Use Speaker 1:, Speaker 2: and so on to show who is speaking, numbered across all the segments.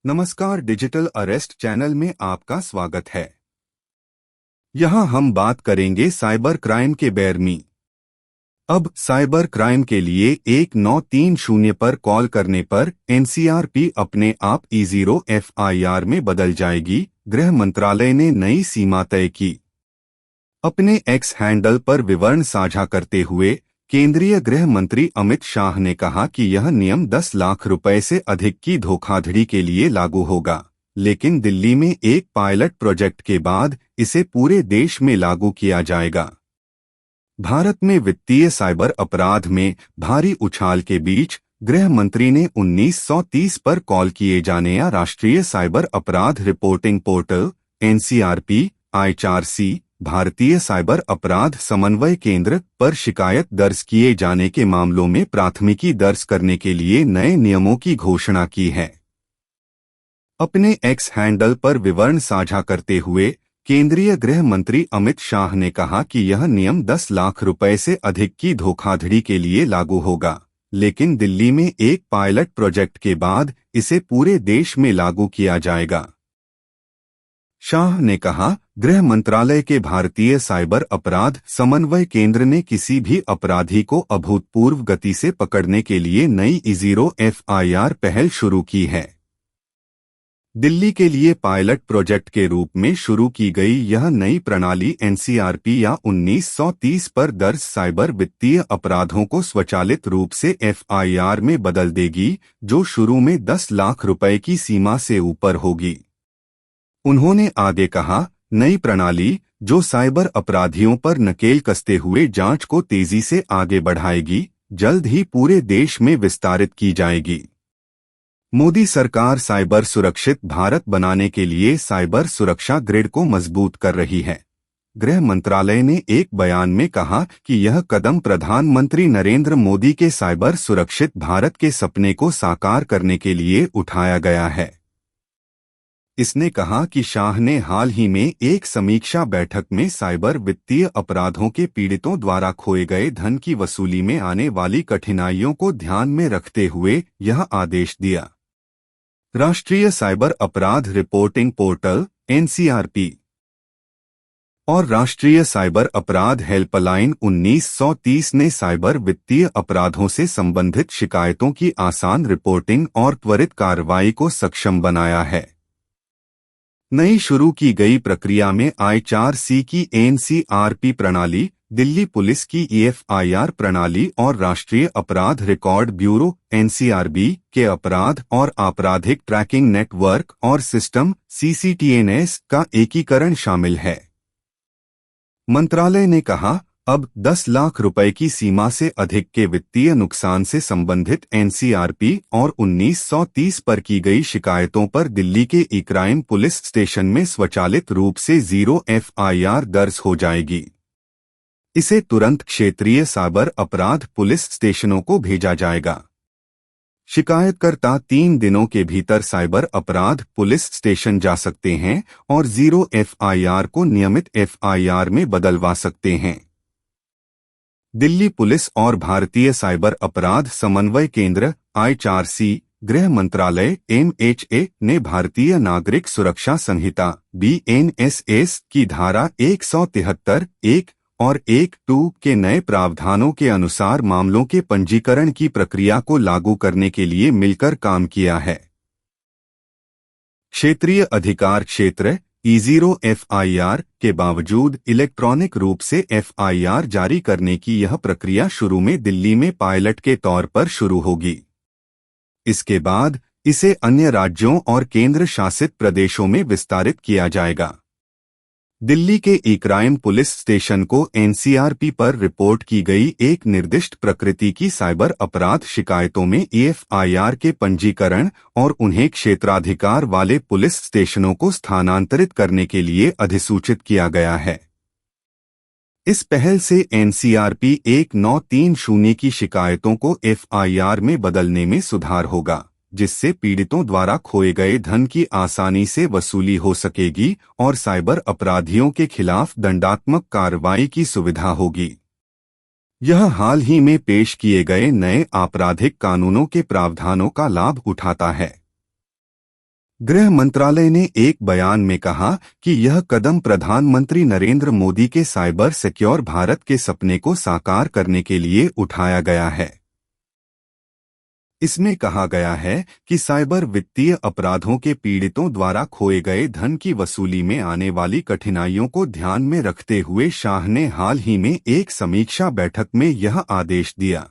Speaker 1: नमस्कार, digital arrest channel में आपका स्वागत है। यहाँ हम बात करेंगे साइबर क्राइम के बारे में। अब साइबर क्राइम के लिए 1930 पर कॉल करने पर एनसीआरपी अपने आप E0 FIR में बदल जाएगी। गृह मंत्रालय ने नई सीमा तय की। अपने एक्स हैंडल पर विवरण साझा करते हुए केंद्रीय गृह मंत्री अमित शाह ने कहा कि यह नियम 10 लाख रुपए से अधिक की धोखाधड़ी के लिए लागू होगा, लेकिन दिल्ली में एक पायलट प्रोजेक्ट के बाद इसे पूरे देश में लागू किया जाएगा। भारत में वित्तीय साइबर अपराध में भारी उछाल के बीच गृह मंत्री ने 1930 पर कॉल किए जाने या राष्ट्रीय साइबर अपराध रिपोर्टिंग पोर्टल NCRP IHRC भारतीय साइबर अपराध समन्वय केंद्र पर शिकायत दर्ज किए जाने के मामलों में प्राथमिकी दर्ज करने के लिए नए नियमों की घोषणा की है। अपने एक्स हैंडल पर विवरण साझा करते हुए केंद्रीय गृह मंत्री अमित शाह ने कहा कि यह नियम 10 लाख रुपए से अधिक की धोखाधड़ी के लिए लागू होगा, लेकिन दिल्ली में एक पायलट प्रोजेक्ट के बाद इसे पूरे देश में लागू किया जाएगा। शाह ने कहा, गृह मंत्रालय के भारतीय साइबर अपराध समन्वय केंद्र ने किसी भी अपराधी को अभूतपूर्व गति से पकड़ने के लिए नई E0 FIR पहल शुरू की है। दिल्ली के लिए पायलट प्रोजेक्ट के रूप में शुरू की गई यह नई प्रणाली NCRP या 1930 पर दर्ज साइबर वित्तीय अपराधों को स्वचालित रूप से FIR में बदल देगी, जो शुरू में 10 लाख रुपए की सीमा से ऊपर होगी। उन्होंने आगे कहा, नई प्रणाली, जो साइबर अपराधियों पर नकेल कसते हुए जांच को तेजी से आगे बढ़ाएगी, जल्द ही पूरे देश में विस्तारित की जाएगी। मोदी सरकार साइबर सुरक्षित भारत बनाने के लिए साइबर सुरक्षा ग्रिड को मजबूत कर रही है। गृह मंत्रालय ने एक बयान में कहा कि यह कदम प्रधानमंत्री नरेंद्र मोदी के साइबर सुरक्षित भारत के सपने को साकार करने के लिए उठाया गया है। इसने कहा कि शाह ने हाल ही में एक समीक्षा बैठक में साइबर वित्तीय अपराधों के पीड़ितों द्वारा खोए गए धन की वसूली में आने वाली कठिनाइयों को ध्यान में रखते हुए यह आदेश दिया। राष्ट्रीय साइबर अपराध रिपोर्टिंग पोर्टल NCRP और राष्ट्रीय साइबर अपराध हेल्पलाइन 1930 ने साइबर वित्तीय अपराधों से संबंधित शिकायतों की आसान रिपोर्टिंग और त्वरित कार्रवाई को सक्षम बनाया है। नई शुरू की गई प्रक्रिया में IHRC की NCRP प्रणाली, दिल्ली पुलिस की EFIR प्रणाली और राष्ट्रीय अपराध रिकॉर्ड ब्यूरो NCRB के अपराध और आपराधिक ट्रैकिंग नेटवर्क और सिस्टम CCTNS का एकीकरण शामिल है। मंत्रालय ने कहा, अब 10 लाख रुपए की सीमा से अधिक के वित्तीय नुकसान से संबंधित NCRP और 1930 पर की गई शिकायतों पर दिल्ली के ई-क्राइम पुलिस स्टेशन में स्वचालित रूप से 0 FIR दर्ज हो जाएगी। इसे तुरंत क्षेत्रीय साइबर अपराध पुलिस स्टेशनों को भेजा जाएगा। शिकायतकर्ता 3 दिनों के भीतर साइबर अपराध पुलिस स्टेशन जा सकते हैं और 0 FIR को नियमित FIR में बदलवा सकते हैं। दिल्ली पुलिस और भारतीय साइबर अपराध समन्वय केंद्र IHRC, गृह मंत्रालय MHA ने भारतीय नागरिक सुरक्षा संहिता BNSS की धारा 173 1 और 1(2) के नए प्रावधानों के अनुसार मामलों के पंजीकरण की प्रक्रिया को लागू करने के लिए मिलकर काम किया है। क्षेत्रीय अधिकार क्षेत्र E0 FIR के बावजूद इलेक्ट्रॉनिक रूप से FIR जारी करने की यह प्रक्रिया शुरू में दिल्ली में पायलट के तौर पर शुरू होगी। इसके बाद इसे अन्य राज्यों और केंद्र शासित प्रदेशों में विस्तारित किया जाएगा। दिल्ली के ई-क्राइम पुलिस स्टेशन को NCRP पर रिपोर्ट की गई एक निर्दिष्ट प्रकृति की साइबर अपराध शिकायतों में EFIR के पंजीकरण और उन्हें क्षेत्राधिकार वाले पुलिस स्टेशनों को स्थानांतरित करने के लिए अधिसूचित किया गया है। इस पहल से NCRP 1930 की शिकायतों को FIR में बदलने में सुधार होगा, जिससे पीड़ितों द्वारा खोए गए धन की आसानी से वसूली हो सकेगी और साइबर अपराधियों के खिलाफ दंडात्मक कार्रवाई की सुविधा होगी। यह हाल ही में पेश किए गए नए आपराधिक कानूनों के प्रावधानों का लाभ उठाता है। गृह मंत्रालय ने एक बयान में कहा कि यह कदम प्रधानमंत्री नरेंद्र मोदी के साइबर सिक्योर भारत के सपने को साकार करने के लिए उठाया गया है। इसमें कहा गया है कि साइबर वित्तीय अपराधों के पीड़ितों द्वारा खोए गए धन की वसूली में आने वाली कठिनाइयों को ध्यान में रखते हुए शाह ने हाल ही में एक समीक्षा बैठक में यह आदेश दिया।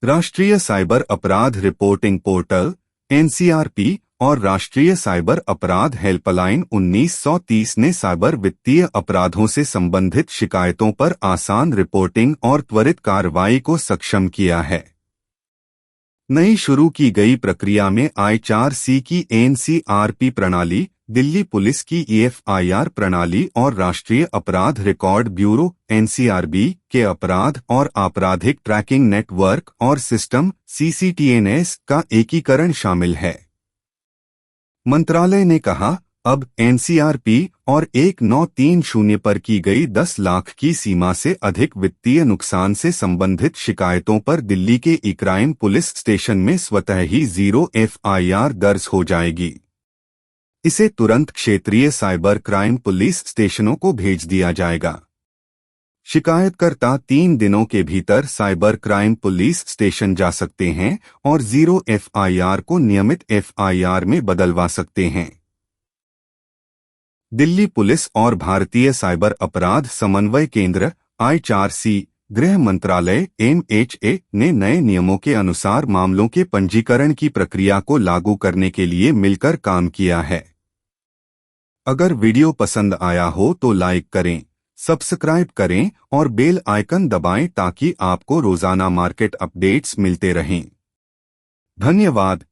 Speaker 1: राष्ट्रीय साइबर अपराध रिपोर्टिंग पोर्टल (एनसीआरपी) और राष्ट्रीय साइबर अपराध हेल्पलाइन 1930 ने साइबर वित्तीय अपराधों से संबंधित शिकायतों पर आसान रिपोर्टिंग और त्वरित कार्रवाई को सक्षम किया है। नई शुरू की गई प्रक्रिया में आई4सी की एनसीआरपी प्रणाली, दिल्ली पुलिस की ईएफआईआर प्रणाली और राष्ट्रीय अपराध रिकॉर्ड ब्यूरो (एनसीआरबी) के अपराध और आपराधिक ट्रैकिंग नेटवर्क और सिस्टम (सीसीटीएनएस) का एकीकरण शामिल है। मंत्रालय ने कहा, अब एनसीआरपी और 1930 पर की गई 10 लाख की सीमा से अधिक वित्तीय नुकसान से संबंधित शिकायतों पर दिल्ली के ई-क्राइम पुलिस स्टेशन में स्वतः ही 0 एफआईआर दर्ज हो जाएगी। इसे तुरंत क्षेत्रीय साइबर क्राइम पुलिस स्टेशनों को भेज दिया जाएगा। शिकायतकर्ता 3 दिनों के भीतर साइबर क्राइम पुलिस स्टेशन जा सकते हैं और 0 एफआईआर को नियमित एफआईआर में बदलवा सकते हैं। दिल्ली पुलिस और भारतीय साइबर अपराध समन्वय केंद्र (आई4सी), गृह मंत्रालय (MHA) ने नए नियमों के अनुसार मामलों के पंजीकरण की प्रक्रिया को लागू करने के लिए मिलकर काम किया है। अगर वीडियो पसंद आया हो तो लाइक करें, सब्सक्राइब करें और बेल आइकन दबाएं ताकि आपको रोजाना मार्केट अपडेट्स मिलते रहें। धन्यवाद।